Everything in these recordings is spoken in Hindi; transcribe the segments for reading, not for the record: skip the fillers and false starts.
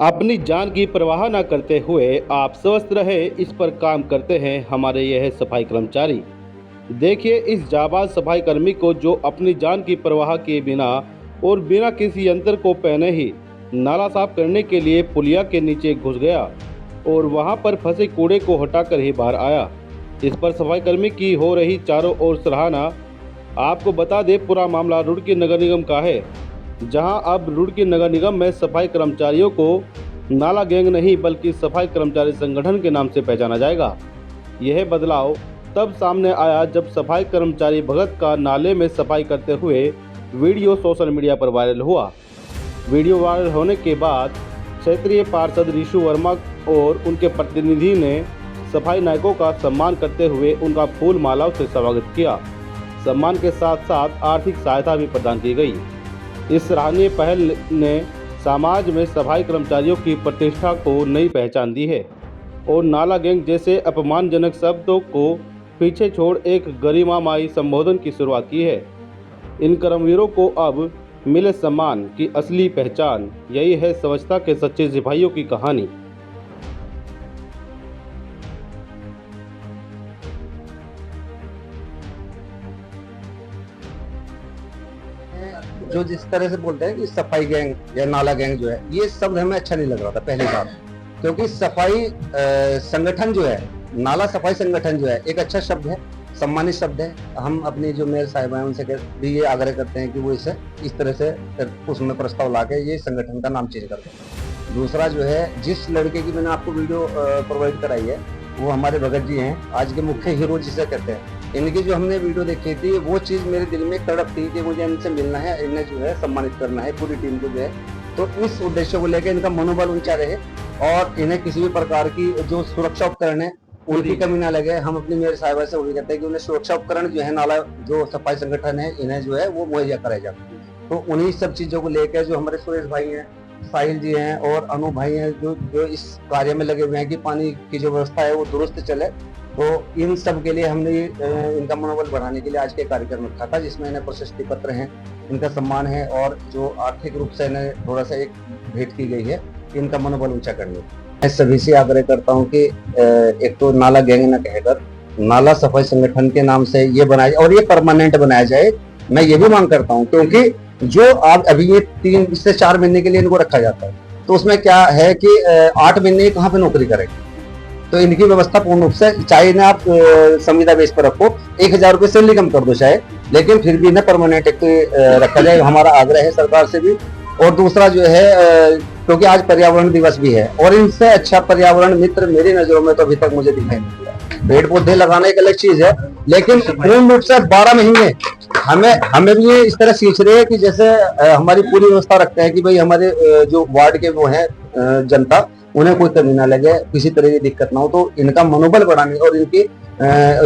अपनी जान की परवाह न करते हुए आप स्वस्थ रहे, इस पर काम करते हैं हमारे यह सफाई कर्मचारी। देखिए इस जाबाज सफाई कर्मी को जो अपनी जान की परवाह किए बिना और बिना किसी यंत्र को पहने ही नाला साफ करने के लिए पुलिया के नीचे घुस गया और वहां पर फंसे कूड़े को हटाकर ही बाहर आया। इस पर सफाई कर्मी की हो रही चारों ओर सराहना। आपको बता दें, पूरा मामला रुड़की नगर निगम का है, जहां अब रुड़की नगर निगम में सफाई कर्मचारियों को नाला गैंग नहीं बल्कि सफाई कर्मचारी संगठन के नाम से पहचाना जाएगा। यह बदलाव तब सामने आया जब सफाई कर्मचारी भगत का नाले में सफाई करते हुए वीडियो सोशल मीडिया पर वायरल हुआ। वीडियो वायरल होने के बाद क्षेत्रीय पार्षद ऋषु वर्मा और उनके प्रतिनिधि ने सफाई नायकों का सम्मान करते हुए उनका फूल मालाओं से स्वागत किया। सम्मान के साथ साथ आर्थिक सहायता भी प्रदान की गई। इस सराहनीय पहल ने समाज में सफाई कर्मचारियों की प्रतिष्ठा को नई पहचान दी है और नाला गैंग जैसे अपमानजनक शब्दों को पीछे छोड़ एक गरिमामयी संबोधन की शुरुआत की है। इन कर्मवीरों को अब मिले सम्मान की असली पहचान, यही है स्वच्छता के सच्चे सिपाहियों की कहानी। जो जिस तरह से बोलते हैं कि सफाई गैंग या नाला गैंग जो है, ये शब्द हमें अच्छा नहीं लग रहा था पहली बार, क्योंकि सफाई संगठन जो है, नाला सफाई संगठन जो है एक अच्छा शब्द है, सम्मानित शब्द है। हम अपनी जो मेयर साहिबा हैं उनसे भी ये आग्रह करते हैं कि वो इसे इस तरह से उसमें प्रस्ताव ला के ये संगठन का नाम चेंज कर दें। दूसरा जो है, जिस लड़के की मैंने आपको वीडियो प्रोवाइड कराई है वो हमारे भगत जी हैं, आज के मुख्य हीरो जिसे कहते हैं। इनकी जो हमने वीडियो देखी थी वो चीज़ मेरे दिल में तड़प थी कि मुझे इनसे मिलना है, इन्हें जो है सम्मानित करना है, पूरी टीम को जो है। तो इस उद्देश्य को लेकर इनका मनोबल ऊंचा रहे और इन्हें किसी भी प्रकार की जो सुरक्षा उपकरण है उनकी कमी ना लगे। हम अपनी मेयर साहिबा से वही कहते हैं कि उन्हें सुरक्षा उपकरण जो है नाला जो सफाई संगठन है इन्हें जो है वो मुहैया कराए जाए। तो उन्हीं सब चीज़ों को लेकर जो हमारे सुरेश भाई हैं, साहिल जी हैं और अनु भाई हैं जो इस कार्य में लगे हुए हैं कि पानी की जो व्यवस्था है वो दुरुस्त चले, तो इन सब के लिए हमने इनका मनोबल बढ़ाने के लिए आज के कार्यक्रम रखा था, जिसमें इन्हें प्रशस्ति पत्र हैं, इनका सम्मान है और जो आर्थिक रूप से इन्हें थोड़ा सा एक भेंट की गई है इनका मनोबल ऊंचा करने। मैं सभी से आग्रह करता हूँ कि एक तो नाला गैंग न कहकर नाला सफाई संगठन के नाम से ये बनाया और ये परमानेंट बनाया जाए। मैं ये भी मांग करता हूँ, क्योंकि जो आप अभी ये 3 से 4 महीने के लिए इनको रखा जाता है, तो उसमें क्या है कि 8 महीने कहाँ पे नौकरी करेंगे। तो इनकी व्यवस्था पूर्ण रूप से, चाहे इन्हें आप संविदा बेस पर रखो, 1000 रुपये सैलरी कम कर दो चाहे, लेकिन फिर भी इन्हें परमानेंट रखा जाए, हमारा आग्रह है सरकार से भी। और दूसरा जो है, क्योंकि आज पर्यावरण दिवस भी है और इनसे अच्छा पर्यावरण मित्र मेरी नजरों में तो अभी तक मुझे दिखाई नहीं दिया। पेड़ पौधे लगाना एक अलग चीज है, लेकिन पूर्ण रूप से 12 महीने हमें भी ये इस तरह सींच रहे हैं कि जैसे हमारी पूरी व्यवस्था रखते हैं कि भाई हमारे जो वार्ड के वो हैं जनता, उन्हें कोई कमी ना लगे, किसी तरह की दिक्कत ना हो। तो इनका मनोबल बढ़ाने और इनकी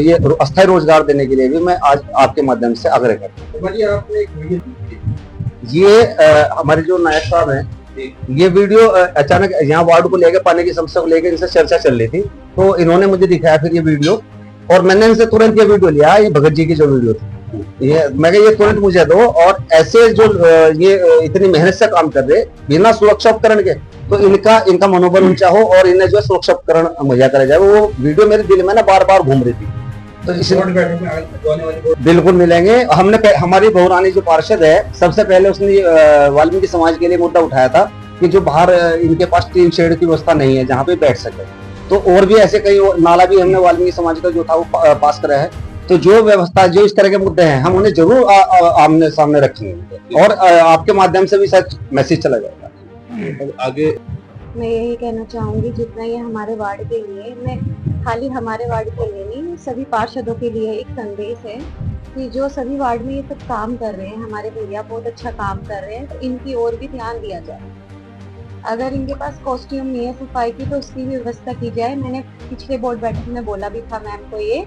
ये अस्थायी रोजगार देने के लिए भी मैं आज आपके माध्यम से आग्रह करता हूँ। ये हमारे जो नायक साहब हैं, ये वीडियो अचानक यहाँ वार्ड को लेकर, पानी की समस्या को लेकर इनसे चर्चा चल रही थी, तो इन्होंने मुझे दिखाया फिर ये वीडियो, और मैंने इनसे तुरंत ये वीडियो लिया, ये भगत जी की जो वीडियो थी, ये मैं ये तुरंत मुझे दो। और ऐसे जो ये इतनी मेहनत से काम कर रहे बिना सुरक्षा उपकरण के, तो इनका मनोबल ऊंचा हो और इन्हें जो सुरक्षा उपकरण मुहैया कराया जाए। वो वीडियो मेरे दिल में ना बार बार घूम रही थी, तो इसलिए बिल्कुल मिलेंगे। हमारी बहुरानी जो पार्षद है, सबसे पहले उसने वाल्मीकि समाज के लिए मुद्दा उठाया था कि जो बाहर इनके पास टीन शेड की व्यवस्था नहीं है जहाँ पे बैठ सके, तो और भी ऐसे कई नाला भी हमने वाल्मीकि समाज का जो था वो पास करा है। तो जो व्यवस्था, जो इस तरह के मुद्दे हैं, हम उन्हें जरूर आमने सामने रखेंगे और आपके माध्यम से भी सच मैसेज चला जाएगा आगे। मैं यही कहना चाहूंगी, जितना ये हमारे वार्ड के लिए, मैं खाली हमारे वार्ड के लिए नहीं, सभी पार्षदों के लिए एक संदेश है कि जो सभी वार्ड में ये सब काम कर रहे हैं, हमारे भैया बहुत अच्छा काम कर रहे हैं, तो इनकी ओर भी ध्यान दिया जाए। अगर इनके पास कॉस्ट्यूम नहीं है सफाई की, तो उसकी भी व्यवस्था की जाए। मैंने पिछले बोर्ड बैठक में बोला भी था मैम को ये,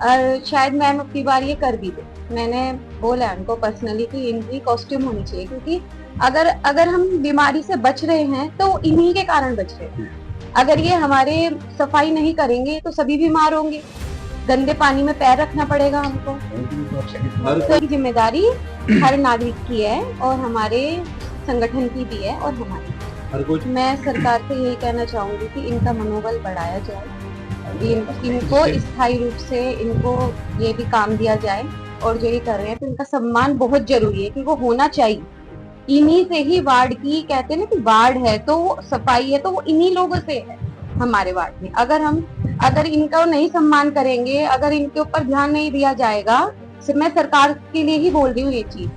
और शायद मैम अब की बार ये कर भी दे। मैंने बोला उनको पर्सनली कि इनकी कॉस्ट्यूम होनी चाहिए, क्योंकि अगर हम बीमारी से बच रहे हैं तो इन्हीं के कारण बच रहे हैं। अगर ये हमारे सफाई नहीं करेंगे तो सभी बीमार होंगे, गंदे पानी में पैर रखना पड़ेगा हमको। तो ये जिम्मेदारी हर नागरिक की है और हमारे संगठन की भी है और हमारी। हर कुछ मैं सरकार से यही कहना चाहूंगी कि इनका मनोबल बढ़ाया जाए, इनको स्थायी रूप से इनको ये भी काम दिया जाए, और जो ये कर रहे हैं तो इनका सम्मान बहुत जरूरी है कि वो होना चाहिए। इन्हीं से ही वार्ड की, कहते हैं ना कि वार्ड है तो वो सफाई है, तो वो इन्हीं लोगों से है हमारे वार्ड में। अगर इनका नहीं सम्मान करेंगे, अगर इनके ऊपर ध्यान नहीं दिया जाएगा, मैं सरकार के लिए ही बोल रही हूँ ये चीज,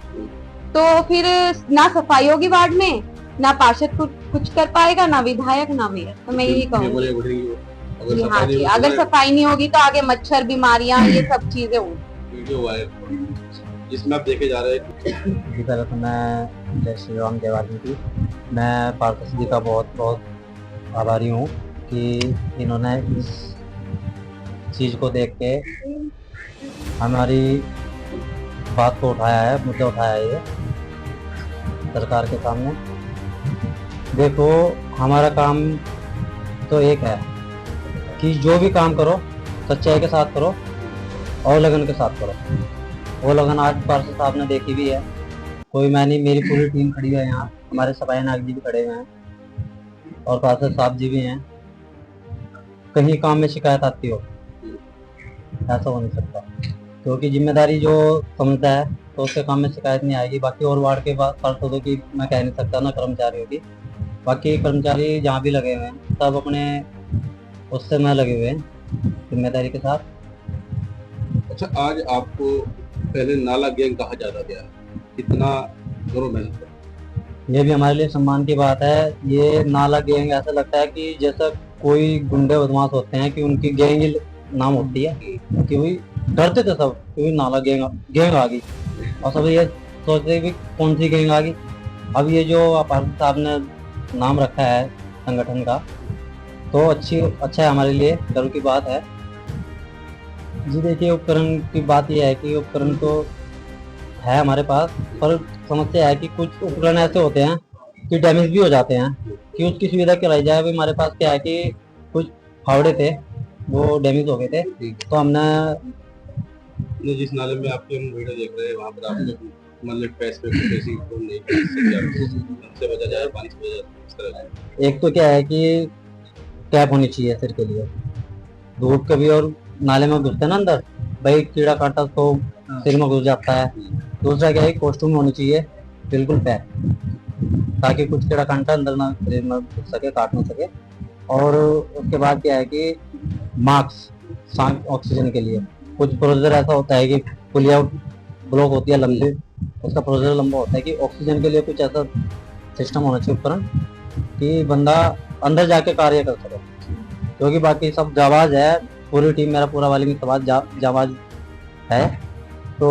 तो फिर ना सफाई होगी वार्ड में, ना पार्षद कुछ कर पाएगा, ना विधायक, ना मेयर। तो मैं यही कहूँगी जी, हाँ जी, अगर सफाई नहीं होगी तो आगे मच्छर, बीमारियां, ये सब चीजें होंगी। जिसमें आप देखे जा रहे हैं। जी पहले तो मैं जय श्री राम जय वाल्मीकि, मैं पार्षद जी का बहुत बहुत आभारी हूँ कि इन्होंने इस चीज़ को देख के हमारी बात को उठाया है, मुद्दा उठाया है ये सरकार के सामने। देखो, हमारा काम तो एक है कि जो भी काम करो सच्चाई के साथ करो और लगन के साथ करो। वो लगन आज पार्षद साहब ने देखी भी है, कोई मैं नहीं, मेरी पूरी टीम खड़ी है यहाँ, हमारे सफाई नायक जी भी खड़े हुए हैं और पार्षद साहब जी भी हैं। कहीं काम में शिकायत आती हो, ऐसा हो नहीं सकता, क्योंकि जिम्मेदारी जो समझता है तो उसके काम में शिकायत नहीं आएगी। बाकी और वार्ड के पार्षदों की मैं कह नहीं सकता, ना कर्मचारियों की। बाकी कर्मचारी जहाँ भी लगे हुए हैं सब अपने उससे में लगे हुए हैं जिम्मेदारी के साथ। अच्छा, आज आपको पहले नाला गैंग कहा जाता गया, कितना गौरव महसूस करते हैं? ये भी हमारे लिए सम्मान की बात है। ये नाला गैंग ऐसा लगता है कि जैसा कोई गुंडे बदमाश होते हैं कि उनकी गैंग नाम होती है, क्योंकि डरते थे सब क्योंकि नाला गैंग आ गई, और सब ये सोचते कि कौन सी गैंग आ गई। अब ये जो पार्षद साहब ने नाम रखा है संगठन का, तो अच्छा है, हमारे लिए गर्व की बात है जी। देखिए, उपकरण की बात यह है कि उपकरण तो है हमारे पास, पर समस्या है कि कुछ उपकरण ऐसे होते हैं कि डैमेज भी हो जाते हैं, कि उसकी सुविधा कराई जाए। अभी हमारे पास क्या है कि कुछ फावड़े थे, वो डैमेज हो गए थे, तो हमने जिस नाले में आपके हम वीडियो देख रहे हैं वहाँ पर आपने मतलब पैस पे कुछ ऐसी तो नहीं से बचा जाए, पानी से बचा जाए, इस तरह से। एक तो क्या है कि कैप होनी चाहिए सिर के लिए, धूप कभी और नाले में घुसते हैं ना अंदर, भाई कीड़ा काटा तो सिर में घुस जाता है। दूसरा क्या है, कॉस्ट्यूम होनी चाहिए बिल्कुल पैक, ताकि कुछ कीड़ा कांटा अंदर ना शरीर में घुस सके, काट ना सके। और उसके बाद क्या है कि मास्क ऑक्सीजन के लिए, कुछ प्रोसीजर ऐसा होता है कि पुलिया ब्लॉक होती है लंबी, उसका प्रोसीजर लंबा होता है कि ऑक्सीजन के लिए कुछ ऐसा सिस्टम होना चाहिए उपकरण कि बंदा अंदर जाके कार्य कर सके। क्योंकि बाकी सब जाबाज है, पूरी टीम, मेरा पूरा वाली समाज जाबाज है। तो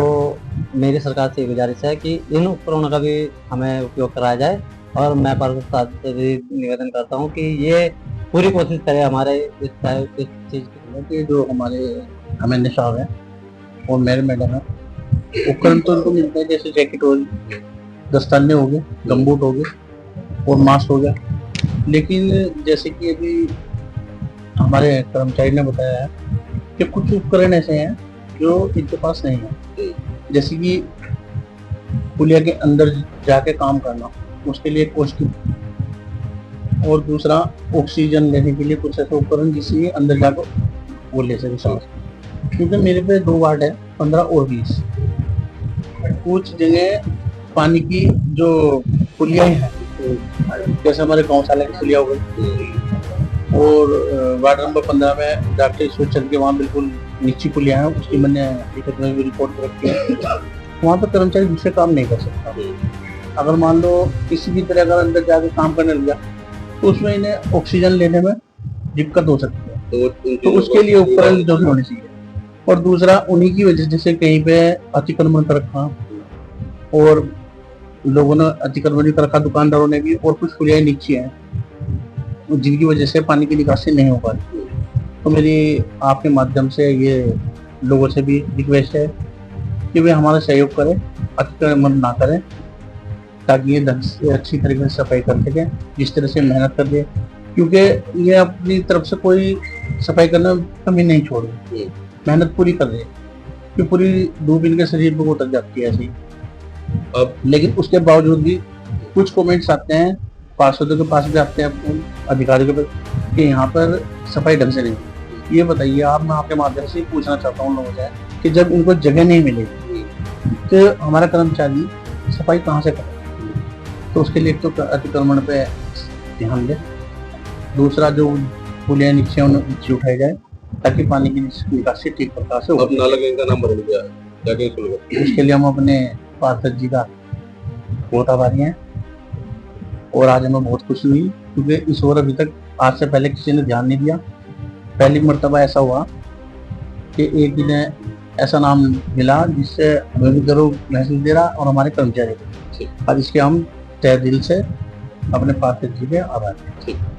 मेरी सरकार से गुजारिश है कि इन उपकरणों का भी हमें उपयोग कराया जाए, और मैं पार्षद साहब से भी निवेदन करता हूँ कि ये पूरी कोशिश करें हमारे इस चीज़ कि जो हमारे हमें साहब हैं और मेरे मैडम है, उपकरण तो उनको मिलते हैं, जैसे जैकेट हो गई, दस्ताने हो गए, गमबूट हो गए और मास्क हो गया। लेकिन जैसे कि अभी हमारे कर्मचारी ने बताया है कि कुछ उपकरण ऐसे हैं जो इनके पास नहीं है, जैसे कि पुलिया के अंदर जाके काम करना, उसके लिए कॉस्ट्यूम, और दूसरा ऑक्सीजन लेने के लिए कुछ ऐसे उपकरण जिससे अंदर जाकर वो ले सके सांस। क्योंकि मेरे पे 2 वार्ड है, 15 और 20, कुछ जगह पानी की जो पुलियाएं हैं, जैसे हमारे गौशाला की पुलिया हो गई, और वार्ड नंबर 15 में डॉक्टर ईश्वर चंद के वहाँ बिल्कुल नीची पुलिया है, उसकी मैंने हकीकत में भी रिपोर्ट रखी है। वहाँ पर कर्मचारी दूसरे काम नहीं कर सकता। अगर मान लो किसी भी तरह अगर अंदर जाके काम करने लग गया तो उसमें इन्हें ऑक्सीजन लेने में दिक्कत हो सकती है, तो उसके लिए उपकरण जरूर होने चाहिए। और दूसरा, उन्हीं की वजह से जैसे कहीं पे अतिक्रमण कर रखा, और लोगों ने अतिक्रमण कर रखा, दुकानदारों ने भी, और कुछ पुलियाएं नीचे हैं जिनकी वजह से पानी की निकासी नहीं हो पा रही। तो मेरी आपके माध्यम से ये लोगों से भी रिक्वेस्ट है कि वे हमारा सहयोग करें, अतिक्रमण ना करें, ताकि ये ढंग से अच्छी तरीके से सफाई कर सकें, जिस तरह से मेहनत कर दे। क्योंकि ये अपनी तरफ से कोई सफाई करना कमी नहीं छोड़ रही, मेहनत पूरी कर रही है, कि पूरी धूप इनके शरीर पर उतर जाती है ऐसे ही। अब लेकिन उसके बावजूद भी कुछ कमेंट्स आते हैं पार्षदों के पास भी आते हैं, अपने अधिकारियों के पास, कि यहाँ पर सफाई ढंग से नहीं होती। ये बताइए आप, मैं आपके माध्यम से पूछना चाहता हूँ लोगों से कि जब उनको जगह नहीं मिलेगी तो हमारा कर्मचारी सफाई कहाँ से करेगा? तो उसके लिए एक तो अतिक्रमण पे ध्यान दे, दूसरा जो पुलिया नीचे उठाई जाए ताकि पानी की निकासी ठीक प्रकार से हो। अब नाला गैंग का नाम बदल गया है, क्या कहें सुन लो। उसके लिए हम अपने पार्षद जी का बहुत आभारी हैं और आज हमें बहुत खुशी हुई, क्योंकि इस ओर अभी तक आज से पहले किसी ने ध्यान नहीं दिया। पहली मर्तबा ऐसा हुआ कि एक दिन ऐसा नाम मिला जिससे हमें भी गर्व महसूस दे रहा और हमारे कर्मचारी को। आज इसके हम तहे दिल से अपने पार्षद जी के आभारी हैं।